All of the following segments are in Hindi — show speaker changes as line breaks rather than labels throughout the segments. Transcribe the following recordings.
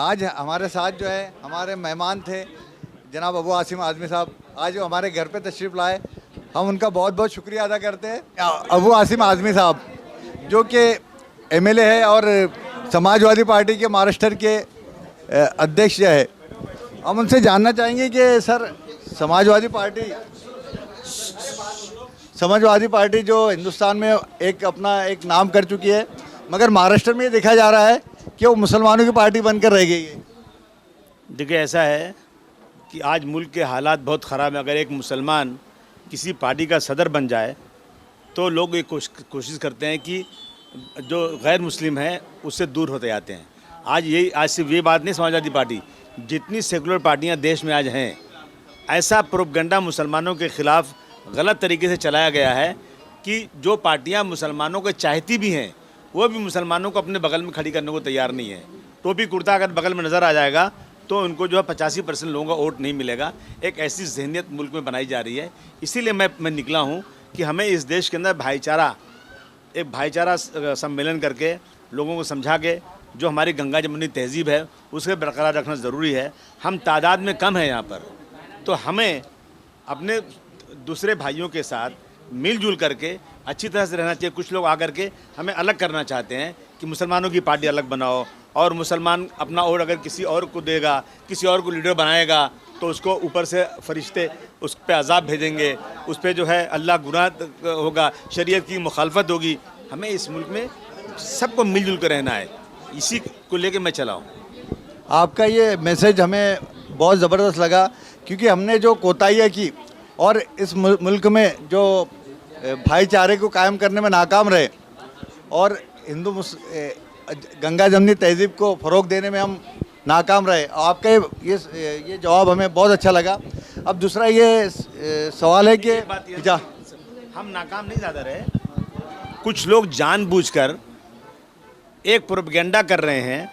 आज हमारे साथ जो है हमारे मेहमान थे जनाब अबू आसिम आज़मी साहब, आज वो हमारे घर पे तशरीफ़ लाए। हम उनका बहुत बहुत शुक्रिया अदा करते हैं। अबू आसिम आज़मी साहब जो कि एमएलए है और समाजवादी पार्टी के महाराष्ट्र के अध्यक्ष है। हम उनसे जानना चाहेंगे कि सर समाजवादी पार्टी जो हिंदुस्तान में एक नाम कर चुकी है, मगर महाराष्ट्र में ये देखा जा रहा है कि वो मुसलमानों की पार्टी बनकर रह गई है।
देखिए, ऐसा है कि आज मुल्क के हालात बहुत ख़राब हैं। अगर एक मुसलमान किसी पार्टी का सदर बन जाए तो लोग ये कोशिश करते हैं कि जो गैर मुस्लिम है उससे दूर होते जाते हैं। आज सिर्फ ये बात नहीं, समाजवादी पार्टी, जितनी सेकुलर पार्टियां देश में आज हैं, ऐसा प्रोपगंडा मुसलमानों के ख़िलाफ़ गलत तरीके से चलाया गया है कि जो पार्टियां मुसलमानों को चाहती भी हैं वो भी मुसलमानों को अपने बगल में खड़ी करने को तैयार नहीं है। टोपी कुर्ता अगर बगल में नज़र आ जाएगा तो उनको जो है 85% लोगों का वोट नहीं मिलेगा। एक ऐसी जहनीत मुल्क में बनाई जा रही है। इसीलिए मैं निकला हूँ कि हमें इस देश के अंदर एक भाईचारा सम्मेलन करके लोगों को समझा के जो हमारी गंगा जमुनी तहजीब है उसे बरकरार रखना ज़रूरी है। हम तादाद में कम हैं यहाँ पर, तो हमें अपने दूसरे भाइयों के साथ मिलजुल करके अच्छी तरह से रहना चाहिए। कुछ लोग आकर के हमें अलग करना चाहते हैं कि मुसलमानों की पार्टी अलग बनाओ, और मुसलमान अपना वोट अगर किसी और को देगा, किसी और को लीडर बनाएगा तो उसको ऊपर से फरिश्ते उस पर अजाब भेजेंगे, उस पर जो है अल्लाह गुनाह होगा, शरीयत की मुखालफत होगी। हमें इस मुल्क में सबको मिलजुल कर रहना है, इसी को लेकर मैं चला हूँ।
आपका ये मैसेज हमें बहुत ज़बरदस्त लगा, क्योंकि हमने जो कोताहियाँ की और इस मुल्क में जो भाईचारे को कायम करने में नाकाम रहे और गंगा जमनी तहजीब को फ़रोग देने में हम नाकाम रहे, आपका ये जवाब हमें बहुत अच्छा लगा। अब दूसरा ये सवाल है कि
हम नाकाम नहीं ज़्यादा रहे। कुछ लोग जानबूझकर एक प्रोपगेंडा कर रहे हैं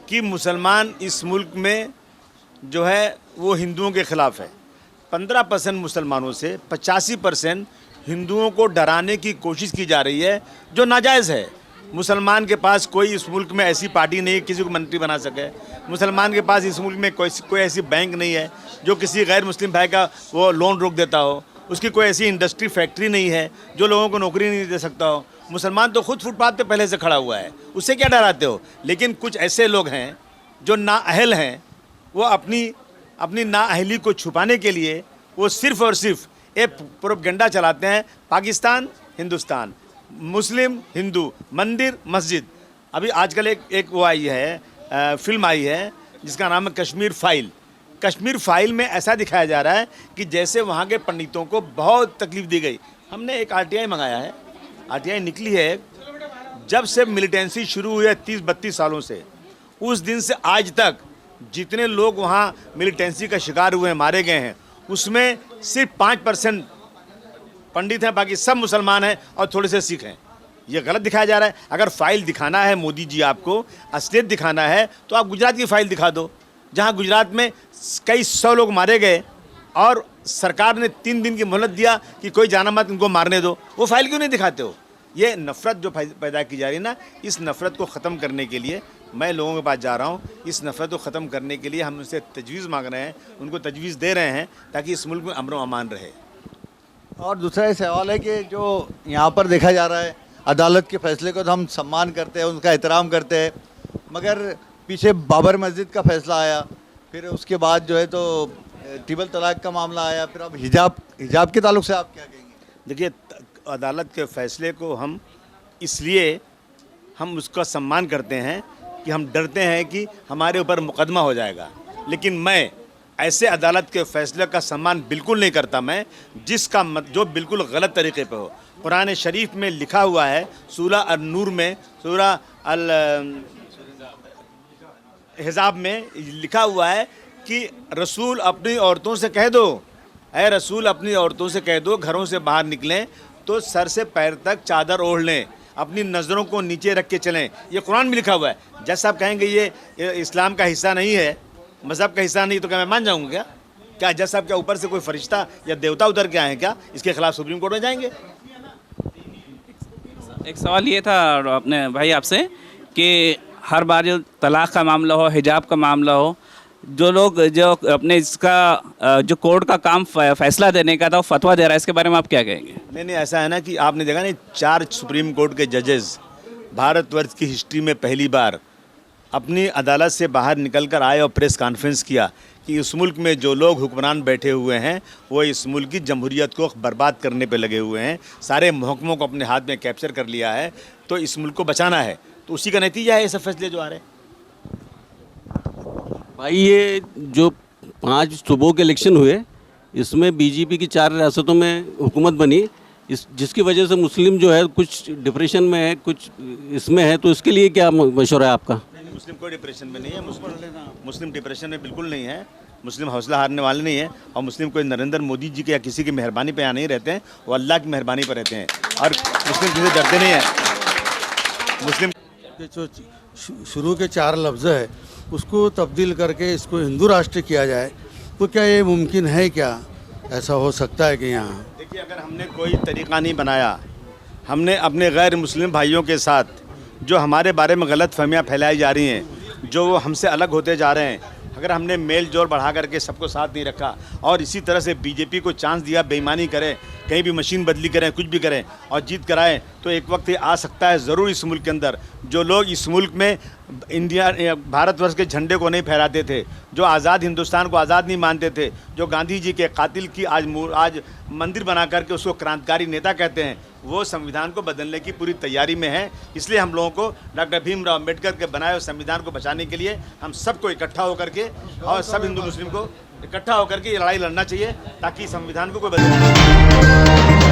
कि मुसलमान इस मुल्क में जो है वो हिंदुओं के ख़िलाफ़ है। 15% मुसलमानों से 85% हिंदुओं को डराने की कोशिश की जा रही है, जो नाजायज़ है। मुसलमान के पास कोई इस मुल्क में ऐसी पार्टी नहीं है किसी को मंत्री बना सके। मुसलमान के पास इस मुल्क में कोई ऐसी बैंक नहीं है जो किसी गैर मुस्लिम भाई का वो लोन रोक देता हो। उसकी कोई ऐसी इंडस्ट्री फैक्ट्री नहीं है जो लोगों को नौकरी नहीं दे सकता हो। मुसलमान तो खुद फुटपाथ पे पहले से खड़ा हुआ है, उससे क्या डराते हो? लेकिन कुछ ऐसे लोग हैं जो नाअहल हैं, वो अपनी नाअहली को छुपाने के लिए वो सिर्फ़ और सिर्फ एक प्रोपगेंडा चलाते हैं। पाकिस्तान, हिंदुस्तान, मुस्लिम, हिंदू, मंदिर, मस्जिद। अभी आजकल एक वो आई है, फिल्म आई है जिसका नाम है कश्मीर फाइल। कश्मीर फाइल में ऐसा दिखाया जा रहा है कि जैसे वहाँ के पंडितों को बहुत तकलीफ़ दी गई। हमने एक आरटीआई मंगाया है, आरटीआई निकली है। जब से मिलिटेंसी शुरू हुई है 30-32 सालों से, उस दिन से आज तक जितने लोग वहाँ मिलिटेंसी का शिकार हुए हैं, मारे गए हैं, उसमें सिर्फ 5% पंडित हैं, बाकी सब मुसलमान हैं और थोड़े से सिख हैं। ये गलत दिखाया जा रहा है। अगर फाइल दिखाना है मोदी जी, आपको असलियत दिखाना है तो आप गुजरात की फ़ाइल दिखा दो, जहाँ गुजरात में कई 100 लोग मारे गए और सरकार ने 3 दिन की मोहलत दिया कि कोई जाना मत, इनको मारने दो। वो फाइल क्यों नहीं दिखाते हो? ये नफ़रत जो पैदा की जा रही है ना, इस नफ़रत को ख़त्म करने के लिए मैं लोगों के पास जा रहा हूँ। इस नफ़रत को ख़त्म करने के लिए हम उनसे तजवीज़ मांग रहे हैं, उनको तजवीज़ दे रहे हैं ताकि इस मुल्क में अमन व अमान रहे।
और दूसरा ये सवाल है कि जो यहाँ पर देखा जा रहा है, अदालत के फ़ैसले को तो हम सम्मान करते हैं, उनका एहतराम करते हैं, मगर पीछे बाबर मस्जिद का फ़ैसला आया, फिर उसके बाद जो है तो ट्रिपल तलाक का मामला आया, फिर अब हिजाब के ताल्लुक से आप क्या कहेंगे?
देखिए, अदालत के फ़ैसले को हम उसका सम्मान करते हैं कि हम डरते हैं कि हमारे ऊपर मुकदमा हो जाएगा। लेकिन मैं ऐसे अदालत के फ़ैसले का सम्मान बिल्कुल नहीं करता, मैं जो बिल्कुल गलत तरीके पे हो। कुरान शरीफ में लिखा हुआ है, सूरह अन-नूर में, सूरह अल-हिजाब में लिखा हुआ है कि रसूल अपनी औरतों से कह दो, ऐ रसूल अपनी औरतों से कह दो घरों से बाहर निकलें तो सर से पैर तक चादर ओढ़ लें, अपनी नज़रों को नीचे रख के चलें। ये कुरान में लिखा हुआ है। जैसा आप कहेंगे ये इस्लाम का हिस्सा नहीं है, मज़हब का हिस्सा नहीं, तो क्या मैं मान जाऊँगा क्या? क्या जज साहब क्या ऊपर से कोई फरिश्ता या देवता उतर के आए हैं क्या? इसके खिलाफ सुप्रीम कोर्ट में जाएंगे?
एक सवाल ये था अपने भाई आपसे कि हर बार जो तलाक़ का मामला हो, हिजाब का मामला हो, जो लोग जो अपने इसका जो कोर्ट का काम फैसला देने का था वो फतवा दे रहा है, इसके बारे में आप क्या कहेंगे?
नहीं, ऐसा है ना कि आपने देखा नहीं, 4 सुप्रीम कोर्ट के जजेस भारतवर्ष की हिस्ट्री में पहली बार अपनी अदालत से बाहर निकल कर आए और प्रेस कॉन्फ्रेंस किया कि इस मुल्क में जो लोग हुक्मरान बैठे हुए हैं वो इस मुल्क की जमहूरियत को बर्बाद करने पे लगे हुए हैं, सारे महकमों को अपने हाथ में कैप्चर कर लिया है, तो इस मुल्क को बचाना है। तो उसी का नतीजा है ये सब फैसले जो आ रहे हैं।
भाई ये जो 5 सूबों के इलेक्शन हुए, इसमें बीजेपी की 4 रियासतों में हुकूमत बनी, जिसकी वजह से मुस्लिम जो है कुछ डिप्रेशन में है, कुछ इसमें है, तो इसके लिए क्या मशवरा है आपका?
मुस्लिम कोई डिप्रेशन में नहीं है, मुस्लिम डिप्रेशन में बिल्कुल नहीं है, मुस्लिम हौसला हारने वाले नहीं है, और मुस्लिम कोई नरेंद्र मोदी जी के या किसी की मेहरबानी पे यहाँ नहीं रहते हैं, वो अल्लाह की मेहरबानी पर रहते हैं, और मुस्लिम किसी डरते नहीं हैं। मुस्लिम
के जो शुरू के 4 लफ्ज़ है उसको तब्दील करके इसको हिंदू राष्ट्र किया जाए, तो क्या ये मुमकिन है? क्या ऐसा हो सकता है कि यहाँ?
देखिए, अगर हमने कोई तरीक़ा नहीं बनाया, हमने अपने गैर मुस्लिम भाइयों के साथ जो हमारे बारे में गलत फहमियाँ फैलाई जा रही हैं, जो वो हमसे अलग होते जा रहे हैं, अगर हमने मेल जोल बढ़ा करके सबको साथ नहीं रखा और इसी तरह से बीजेपी को चांस दिया बेईमानी करें, कहीं भी मशीन बदली करें, कुछ भी करें और जीत कराएं, तो एक वक्त ये आ सकता है ज़रूर इस मुल्क के अंदर जो लोग इस मुल्क में भारतवर्ष के झंडे को नहीं फहराते थे, जो आज़ाद हिंदुस्तान को आज़ाद नहीं मानते थे, जो गांधी जी के कातिल की आज मंदिर बना करके उसको क्रांतिकारी नेता कहते हैं, वो संविधान को बदलने की पूरी तैयारी में है। इसलिए हम लोगों को डॉक्टर भीमराव अम्बेडकर के बनाए हुए संविधान को बचाने के लिए हम सबको इकट्ठा होकर के और सब हिंदू मुस्लिम को इकट्ठा होकर के ये लड़ाई लड़ना चाहिए, ताकि संविधान को कोई बदल